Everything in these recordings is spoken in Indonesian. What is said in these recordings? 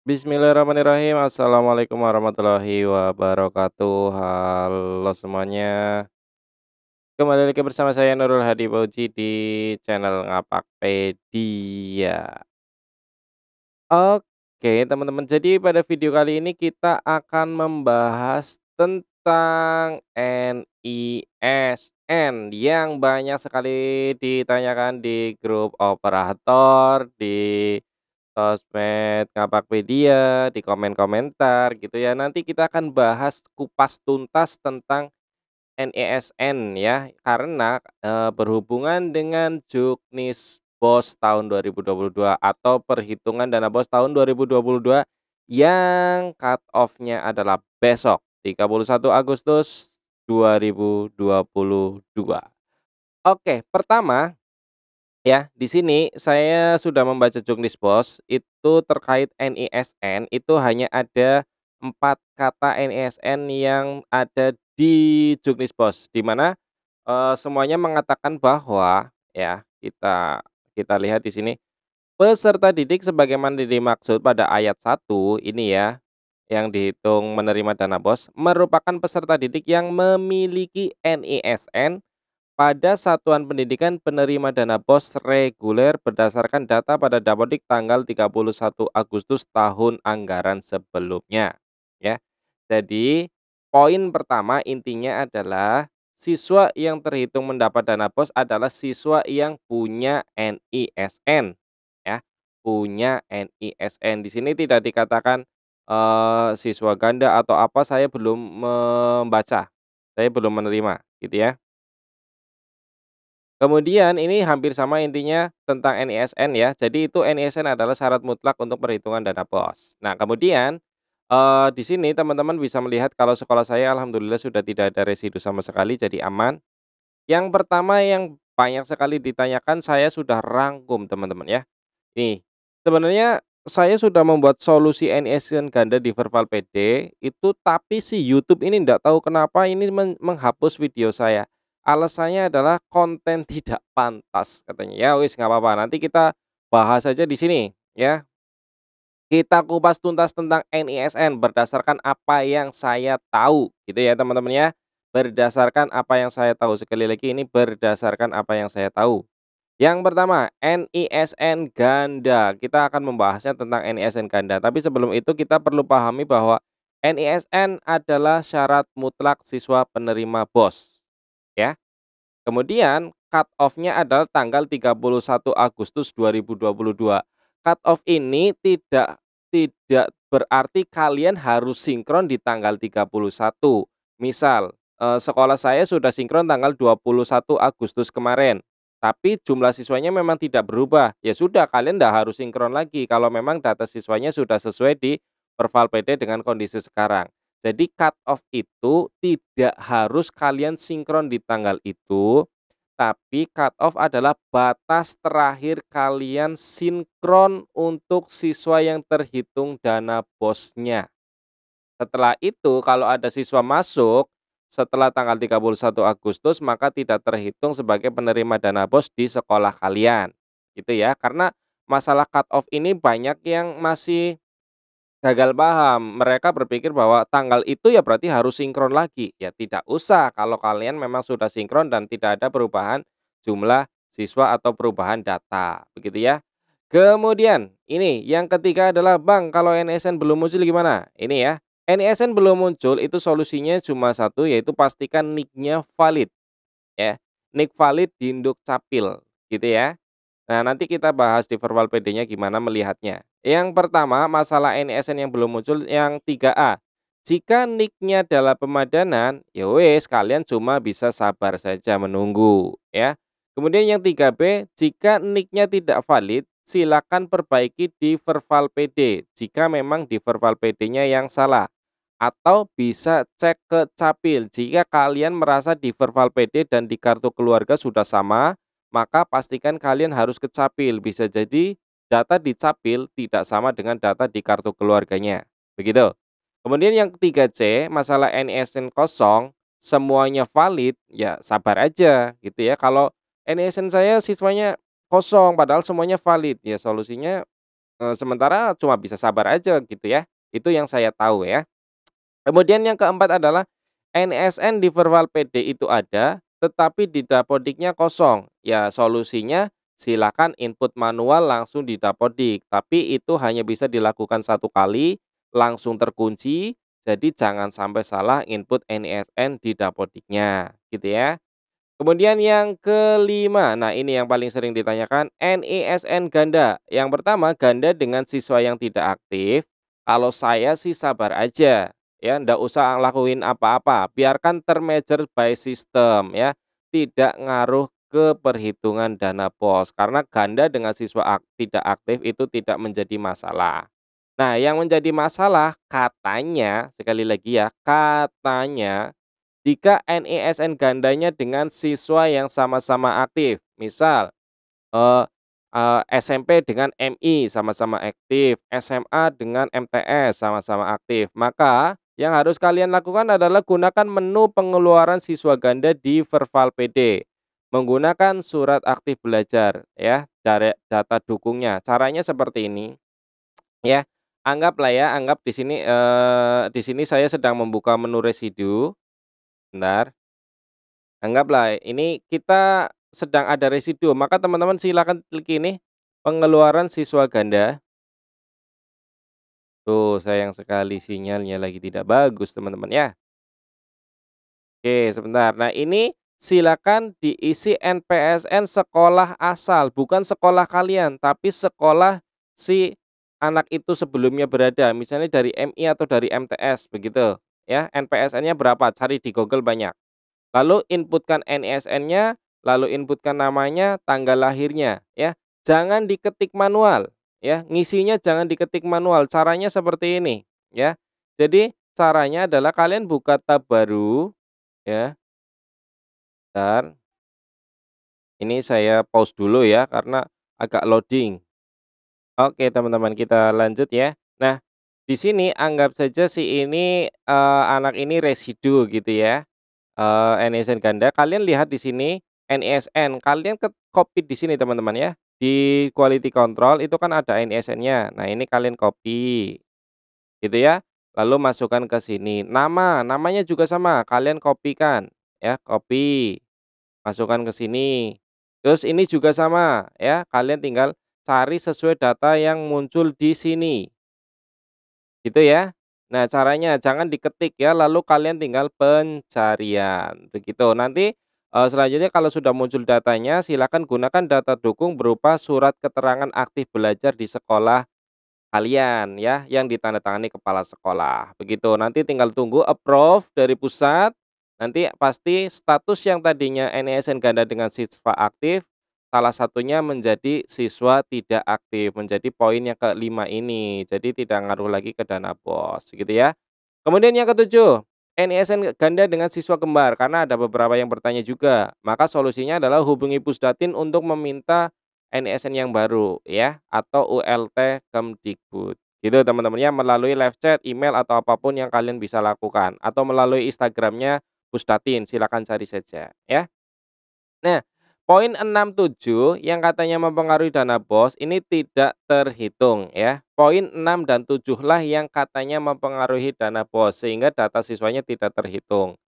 Bismillahirrahmanirrahim. Assalamualaikum warahmatullahi wabarakatuh. Halo semuanya. Kembali lagi bersama saya Nurul Hadi Fauzi di channel Ngapakpedia. Oke, teman-teman. Jadi pada video kali ini kita akan membahas tentang NISN yang banyak sekali ditanyakan di grup operator, di sosmed Ngapakpedia, di komen-komentar gitu ya. Nanti kita akan bahas kupas tuntas tentang NISN ya, karena, berhubungan dengan Juknis BOS tahun 2022 atau perhitungan dana BOS tahun 2022 yang cut off-nya adalah besok, 31 Agustus 2022. Oke, pertama ya, di sini saya sudah membaca juknis BOS, itu terkait NISN, itu hanya ada 4 kata NISN yang ada di juknis BOS, di mana, semuanya mengatakan bahwa ya, kita kita lihat di sini, peserta didik sebagaimana dimaksud pada ayat 1 ini ya, yang dihitung menerima dana BOS, merupakan peserta didik yang memiliki NISN pada satuan pendidikan penerima dana BOS reguler berdasarkan data pada Dapodik tanggal 31 Agustus tahun anggaran sebelumnya, ya. Jadi, poin pertama intinya adalah siswa yang terhitung mendapat dana BOS adalah siswa yang punya NISN, ya, punya NISN. Di sini tidak dikatakan, siswa ganda atau apa, saya belum membaca, saya belum menerima, gitu ya. Kemudian ini hampir sama intinya tentang NISN ya. Jadi itu NISN adalah syarat mutlak untuk perhitungan dana BOS. Nah kemudian, di sini teman-teman bisa melihat kalau sekolah saya alhamdulillah sudah tidak ada residu sama sekali, jadi aman. Yang pertama yang banyak sekali ditanyakan saya sudah rangkum teman-teman ya. Nih, sebenarnya saya sudah membuat solusi NISN ganda di Verval PD itu, tapi si YouTube ini ndak tahu kenapa ini menghapus video saya. Alasannya adalah konten tidak pantas katanya. Ya wis nggak apa-apa, nanti kita bahas aja di sini ya. Kita kupas tuntas tentang NISN berdasarkan apa yang saya tahu gitu ya teman-teman ya. Berdasarkan apa yang saya tahu, sekali lagi ini berdasarkan apa yang saya tahu. Yang pertama, NISN ganda. Kita akan membahasnya tentang NISN ganda. Tapi sebelum itu kita perlu pahami bahwa NISN adalah syarat mutlak siswa penerima BOS, ya. Kemudian cut off-nya adalah tanggal 31 Agustus 2022. Cut off ini tidak berarti kalian harus sinkron di tanggal 31. Misal, sekolah saya sudah sinkron tanggal 21 Agustus kemarin, tapi jumlah siswanya memang tidak berubah. Ya sudah, kalian tidak harus sinkron lagi kalau memang data siswanya sudah sesuai di Perval PD dengan kondisi sekarang. Jadi cut off itu tidak harus kalian sinkron di tanggal itu, tapi cut off adalah batas terakhir kalian sinkron untuk siswa yang terhitung dana BOS-nya. Setelah itu kalau ada siswa masuk setelah tanggal 31 Agustus maka tidak terhitung sebagai penerima dana BOS di sekolah kalian, gitu ya. Karena masalah cut off ini banyak yang masih gagal paham, mereka berpikir bahwa tanggal itu ya berarti harus sinkron lagi. Ya tidak usah kalau kalian memang sudah sinkron dan tidak ada perubahan jumlah siswa atau perubahan data, begitu ya. Kemudian ini yang ketiga adalah, "Bang, kalau NISN belum muncul gimana?" Ini ya, NISN belum muncul itu solusinya cuma satu, yaitu pastikan NIK-nya valid ya. NIK valid di Indukcapil gitu ya. Nah, nanti kita bahas di verbal PD-nya gimana melihatnya. Yang pertama, masalah NISN yang belum muncul yang 3A. Jika nicknya adalah pemadanan, ya wes kalian cuma bisa sabar saja menunggu ya. Kemudian yang 3B, jika nicknya tidak valid, silakan perbaiki di verbal PD jika memang di verbal PD-nya yang salah. Atau bisa cek ke Capil. Jika kalian merasa di verbal PD dan di kartu keluarga sudah sama, maka pastikan kalian harus ke Capil. Bisa jadi data di Capil tidak sama dengan data di kartu keluarganya. Begitu. Kemudian yang ketiga C, masalah NISN kosong, semuanya valid, ya sabar aja gitu ya. Kalau NISN saya siswanya kosong padahal semuanya valid, ya solusinya sementara cuma bisa sabar aja gitu ya. Itu yang saya tahu ya. Kemudian yang keempat adalah NSN di Virtual PD itu ada, tetapi di Dapodiknya kosong. Ya solusinya silakan input manual langsung di Dapodik, tapi itu hanya bisa dilakukan satu kali, langsung terkunci, jadi jangan sampai salah input NISN di Dapodiknya, gitu ya. Kemudian yang kelima, nah ini yang paling sering ditanyakan, NISN ganda. Yang pertama, ganda dengan siswa yang tidak aktif. Kalau saya sih sabar aja, ya ndak usah lakuin apa-apa, biarkan termeasure by system ya, tidak ngaruh ke perhitungan dana BOS karena ganda dengan siswa tidak aktif itu tidak menjadi masalah. Nah, yang menjadi masalah katanya, sekali lagi ya, katanya jika NISN gandanya dengan siswa yang sama-sama aktif, misal, eee SMP dengan MI sama-sama aktif, SMA dengan MTS sama-sama aktif, maka yang harus kalian lakukan adalah gunakan menu pengeluaran siswa ganda di Verval PD, menggunakan surat aktif belajar ya, dari data dukungnya. Caranya seperti ini, ya. Anggaplah ya, anggap di sini saya sedang membuka menu residu, bentar. Anggaplah ini kita sedang ada residu, maka teman-teman silakan klik ini, pengeluaran siswa ganda. Tuh sayang sekali sinyalnya lagi tidak bagus teman-teman ya. Oke sebentar, nah ini silakan diisi NPSN sekolah asal, bukan sekolah kalian, tapi sekolah si anak itu sebelumnya berada, misalnya dari MI atau dari MTS begitu ya, NPSN-nya berapa, cari di Google banyak. Lalu inputkan NISN-nya, lalu inputkan namanya, tanggal lahirnya, ya. Jangan diketik manual, ya. Ngisinya jangan diketik manual, caranya seperti ini, ya. Jadi caranya adalah kalian buka tab baru, ya. Bentar, ini saya pause dulu ya karena agak loading. Oke teman-teman kita lanjut ya. Nah, di sini anggap saja si ini, anak ini residu gitu ya. NISN ganda, kalian lihat di sini NISN, kalian copy di sini teman-teman ya. Di quality control itu kan ada NISN-nya. Nah, ini kalian copy gitu ya. Lalu masukkan ke sini. Namanya juga sama, kalian copy-kan ya, copy, masukkan ke sini. Terus ini juga sama ya, kalian tinggal cari sesuai data yang muncul di sini. Gitu ya. Nah, caranya jangan diketik ya, lalu kalian tinggal pencarian, begitu. Nanti, selanjutnya kalau sudah muncul datanya, silakan gunakan data dukung berupa surat keterangan aktif belajar di sekolah kalian ya, yang ditandatangani kepala sekolah, begitu. Nanti tinggal tunggu approve dari pusat, nanti pasti status yang tadinya NISN ganda dengan siswa aktif, salah satunya menjadi siswa tidak aktif, menjadi poin yang kelima ini. Jadi tidak ngaruh lagi ke dana BOS, gitu ya. Kemudian yang ketujuh, NISN ganda dengan siswa kembar, karena ada beberapa yang bertanya juga. Maka solusinya adalah hubungi Pusdatin untuk meminta NISN yang baru ya, atau ULT Kemdikbud. Gitu teman-teman ya, melalui live chat, email atau apapun yang kalian bisa lakukan, atau melalui Instagramnya Pusdatin, silakan cari saja ya. Nah, poin 67 yang katanya mempengaruhi dana BOS ini tidak terhitung ya. Poin 6 dan 7 lah yang katanya mempengaruhi dana BOS sehingga data siswanya tidak terhitung.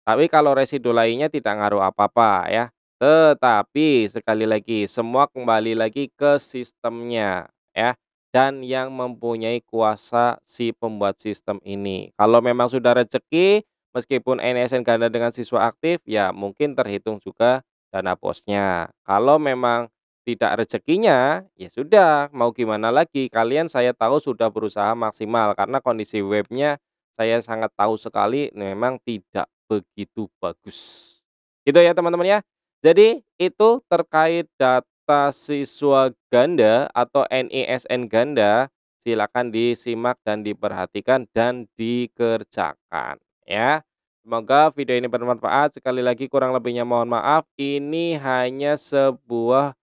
Tapi kalau residu lainnya tidak ngaruh apa-apa ya. Tetapi sekali lagi semua kembali lagi ke sistemnya ya, dan yang mempunyai kuasa si pembuat sistem ini. Kalau memang sudah rezeki meskipun NSN ganda dengan siswa aktif ya mungkin terhitung juga dana bosnya. Kalau memang tidak rezekinya ya sudah mau gimana lagi, kalian saya tahu sudah berusaha maksimal karena kondisi webnya saya sangat tahu sekali memang tidak begitu bagus. Gitu ya teman-teman ya. Jadi itu terkait data siswa ganda atau NISN ganda, silakan disimak dan diperhatikan dan dikerjakan ya. Semoga video ini bermanfaat. Sekali lagi kurang lebihnya mohon maaf. Ini hanya sebuah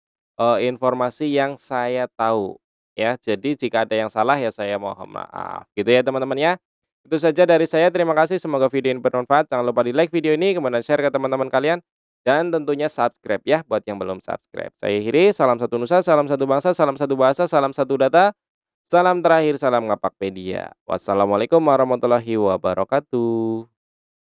informasi yang saya tahu ya. Jadi jika ada yang salah ya saya mohon maaf. Gitu ya teman-teman ya. Itu saja dari saya, terima kasih, semoga video ini bermanfaat. Jangan lupa di-like video ini, kemudian share ke teman-teman kalian, dan tentunya subscribe ya, buat yang belum subscribe. Saya akhiri, salam satu nusa, salam satu bangsa, salam satu bahasa, salam satu data. Salam terakhir, salam Ngapakpedia. Wassalamualaikum warahmatullahi wabarakatuh.